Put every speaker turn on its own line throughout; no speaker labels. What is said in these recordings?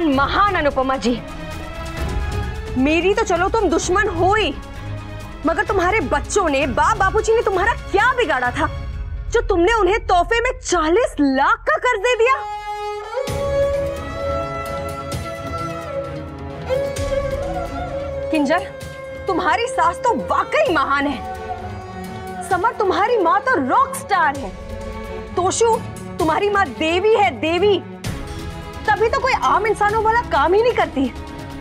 महान महान अनुपमा जी, मेरी तो चलो तुम दुश्मन हो ही, मगर तुम्हारे बच्चों ने, बापूजी ने तुम्हारा क्या बिगाड़ा था जो तुमने उन्हें तोहफे में 40 लाख का कर्ज दे दिया? किंजल, तुम्हारी सास तो वाकई महान है। समर, तुम्हारी माँ तो रॉक स्टार है। तोशु, तुम्हारी माँ देवी है, देवी। तभी तो कोई आम इंसानों वाला काम ही नहीं करती है,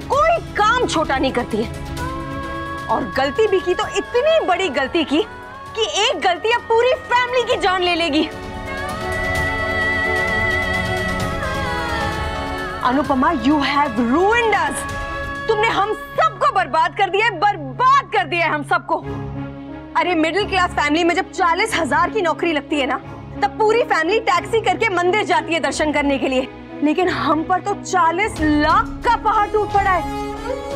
कोई काम छोटा नहीं करती है। और गलती भी की तो इतनी बड़ी गलती की कि एक गलती अब पूरी फैमिली की जान ले लेगी। अनुपमा, यू हैव रूइंड अस। तुमने हम सबको बर्बाद कर दिया है, बर्बाद कर दिया है हम सबको। अरे मिडिल क्लास फैमिली में जब 40,000 की नौकरी लगती है ना, तब पूरी फैमिली टैक्सी करके मंदिर जाती है दर्शन करने के लिए, लेकिन हम पर तो 40 लाख का पहाड़ टूट पड़ा है।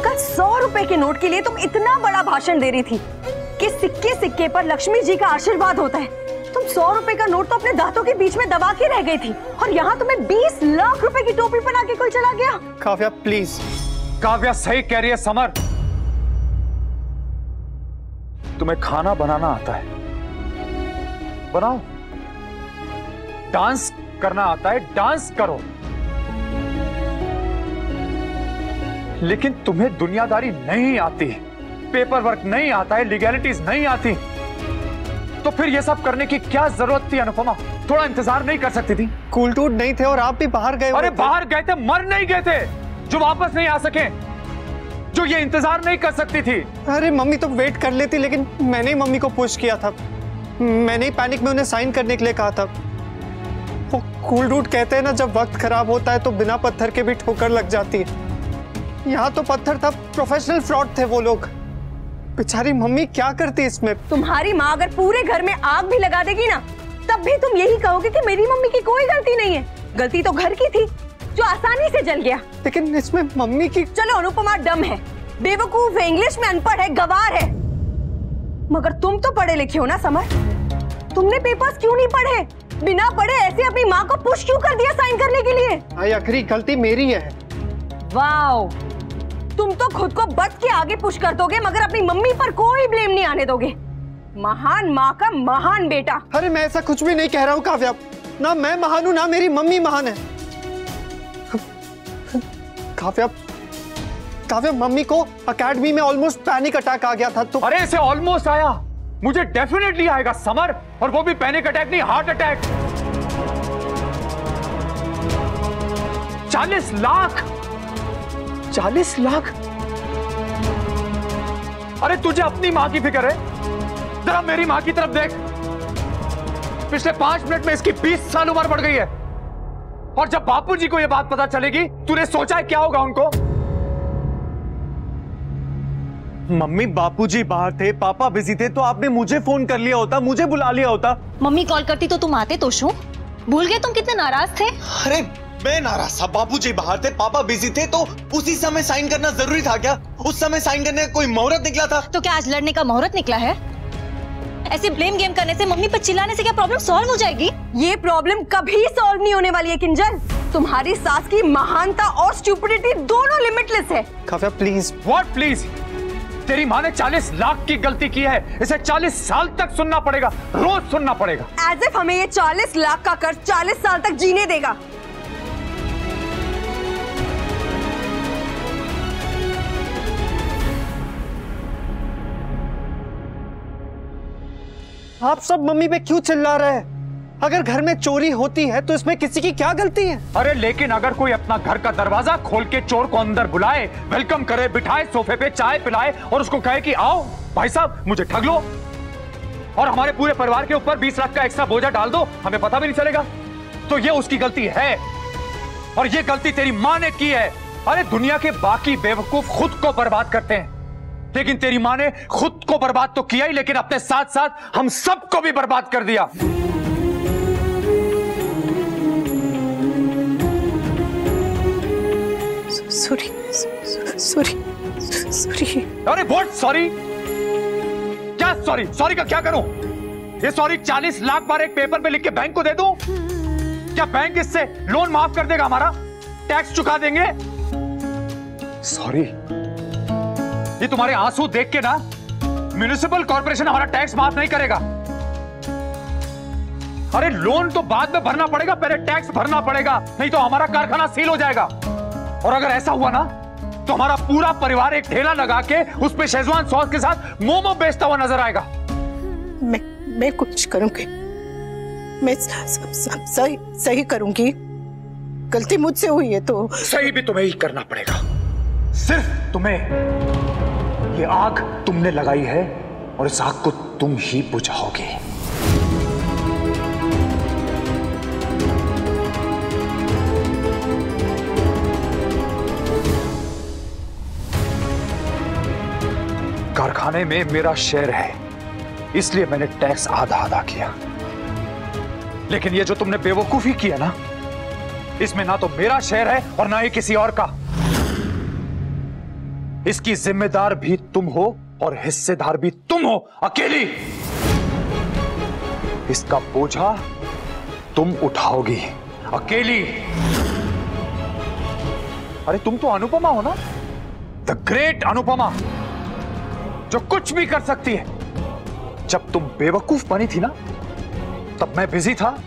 कल 100 रुपए के नोट के लिए तुम इतना बड़ा भाषण दे रही थी कि सिक्के सिक्के पर लक्ष्मी जी का आशीर्वाद होता है। तुम 100 रुपए का नोट तो अपने दांतों के बीच में दबा के रह गई थी, और यहाँ तुम्हें 20 लाख रुपए की टोपी पहना के कोई चला गया।
काव्या प्लीज।
काव्या सही कह रही है समर, तुम्हें खाना बनाना आता है, बनाओ। डांस करना आता है, डांस करो। लेकिन तुम्हें दुनियादारी नहीं आती, पेपर वर्क नहीं आता है, लीगैलिटीज नहीं आती, तो फिर ये सब करने की क्या जरूरत थी अनुपमा? थोड़ा इंतजार नहीं कर सकती थी?
कूल टूट नहीं थे और आप भी बाहर गए?
अरे बाहर गए थे, मर नहीं गए थे जो वापस नहीं आ सके, जो ये इंतजार नहीं कर सकती थी।
अरे मम्मी तो वेट कर लेती, लेकिन मैंने ही मम्मी को पुश किया था। मैंने ही पैनिक में उन्हें साइन करने के लिए कहा था। वो कूल टूट कहते हैं ना, जब वक्त खराब होता है तो बिना पत्थर के भी ठोकर लग जाती है। यहाँ तो पत्थर था, प्रोफेशनल फ्रॉड थे वो लोग। बेचारी मम्मी क्या करती इसमें?
तुम्हारी माँ अगर पूरे घर में आग भी लगा देगी ना, तब भी तुम यही कहोगे कि मेरी मम्मी की कोई गलती नहीं है। गलती तो घर की थी जो आसानी से जल गया।
लेकिन इसमें मम्मी की...
चलो अनुपमा डम है, बेवकूफ है, इंग्लिश में अनपढ़ है, गवार है, मगर तुम तो पढ़े लिखे हो ना समर। तुमने पेपर्स क्यों नहीं पढ़े? बिना पढ़े ऐसे अपनी माँ को पुश क्यों कर दिया साइन करने के लिए?
आई एग्री, गलती मेरी है।
वाओ, तुम तो खुद को बच के आगे पुश कर दोगे, मगर अपनी मम्मी पर कोई ब्लेम नहीं आने दोगे। महान माँ का महान बेटा।
अरे मैं ऐसा कुछ भी नहीं कह रहा हूँ काव्या, ना मैं महान हूँ ना मेरी मम्मी महान है। काव्या, काव्या मम्मी को एकेडमी में ऑलमोस्ट पैनिक अटैक आ गया था तो...
अरे इसे ऑलमोस्ट आया, मुझे डेफिनेटली आएगा समर, और वो भी पैनिक अटैक नहीं, हार्ट अटैक। 40 लाख, 40 लाख। अरे तुझे अपनी मां की फिक्र है? जरा मेरी मां की तरफ देख। पिछले 5 मिनट में इसकी 20 साल उम्र बढ़ गई है, और जब बापूजी को यह बात पता चलेगी, तूने सोचा है क्या होगा उनको?
मम्मी बापूजी बाहर थे, पापा बिजी थे, तो आपने मुझे फोन कर लिया होता, मुझे बुला लिया होता।
मम्मी कॉल करती तो तुम आते। तोशु, भूल गए तुम कितने नाराज थे?
अरे मैं नाराज था, बापूजी बाहर थे, पापा बिजी थे, तो उसी समय साइन करना जरूरी था क्या? उस समय साइन करने का कोई मुहूर्त निकला था?
तो क्या आज लड़ने का मुहूर्त निकला है? ऐसे ब्लेम गेम करने से, मम्मी पर चिल्लाने से क्या प्रॉब्लम सॉल्व हो जाएगी?
ये प्रॉब्लम कभी सॉल्व नहीं होने वाली है किंजल। तुम्हारी सास की महानता और स्टुपिडिटी दोनों लिमिटलेस है।
काव्या प्लीज।
What please? तेरी माँ ने 40 लाख की गलती की है, इसे 40 साल तक सुनना पड़ेगा, रोज सुनना पड़ेगा।
एज इफ हमें ये 40 लाख का कर्ज 40 साल तक जीने देगा।
आप सब मम्मी पे क्यों चिल्ला रहे हैं? अगर घर में चोरी होती है तो इसमें किसी की क्या गलती है?
अरे लेकिन अगर कोई अपना घर का दरवाजा खोल के चोर को अंदर बुलाए, वेलकम करे, बिठाए, सोफे पे चाय पिलाए और उसको कहे कि आओ भाई साहब मुझे ठग लो, और हमारे पूरे परिवार के ऊपर 20 लाख का एक्स्ट्रा बोझा डाल दो, हमें पता भी नहीं चलेगा, तो ये उसकी गलती है, और ये गलती तेरी माँ ने की है। अरे दुनिया के बाकी बेवकूफ खुद को बर्बाद करते हैं, लेकिन तेरी माँ ने खुद को बर्बाद तो किया ही, लेकिन अपने साथ साथ हम सबको भी बर्बाद कर दिया।
Sorry sorry sorry.
अरे व्हाट सॉरी? क्या सॉरी? सॉरी का क्या करूं? ये सॉरी 40 लाख बार एक पेपर पे लिख के बैंक को दे दूं? क्या बैंक इससे लोन माफ कर देगा हमारा? टैक्स चुका देंगे? सॉरी, ये तुम्हारे आंसू देख के ना म्युनिसिपल कॉर्पोरेशन हमारा टैक्स माफ नहीं करेगा। अरे लोन तो बाद में भरना पड़ेगा, पहले टैक्स भरना पड़ेगा, नहीं तो हमारा कारखाना सील हो जाएगा। और अगर ऐसा हुआ ना तो हमारा पूरा परिवार एक ठेला लगा के उस पे शेजवान सॉस के साथ मोमो बेचता हुआ नजर आएगा।
मैं कुछ करूंगी, मैं सब सही करूंगी। गलती मुझसे हुई है तो
सही भी तुम्हें ही करना पड़ेगा। सिर्फ तुम्हें। ये आग तुमने लगाई है और इस आग को तुम ही बुझाओगे। कारखाने में मेरा शेयर है, इसलिए मैंने टैक्स आधा आधा किया। लेकिन ये जो तुमने बेवकूफी किया ना, इसमें ना तो मेरा शेयर है और ना ही किसी और का। इसकी जिम्मेदार भी तुम हो और हिस्सेदार भी तुम हो, अकेली। इसका बोझा तुम उठाओगी, अकेली। अरे तुम तो अनुपमा हो ना, द ग्रेट अनुपमा, जो कुछ भी कर सकती है। जब तुम बेवकूफ बनी थी ना, तब मैं बिजी था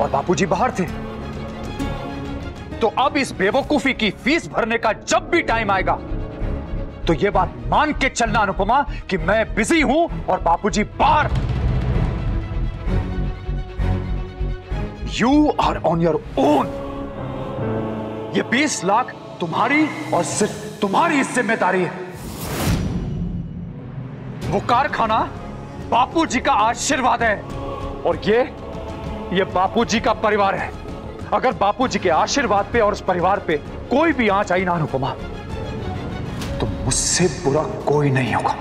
और बापूजी बाहर थे। तो अब इस बेवकूफी की फीस भरने का जब भी टाइम आएगा तो यह बात मान के चलना अनुपमा कि मैं बिजी हूं और बापूजी बाहर। You are on your own. ये 20 लाख तुम्हारी और सिर्फ तुम्हारी जिम्मेदारी है। वो कारखाना बापूजी का आशीर्वाद है और ये बापूजी का परिवार है। अगर बापूजी के आशीर्वाद पे और उस परिवार पे कोई भी आंच आई ना अनुपमा, तो मुझसे बुरा कोई नहीं होगा।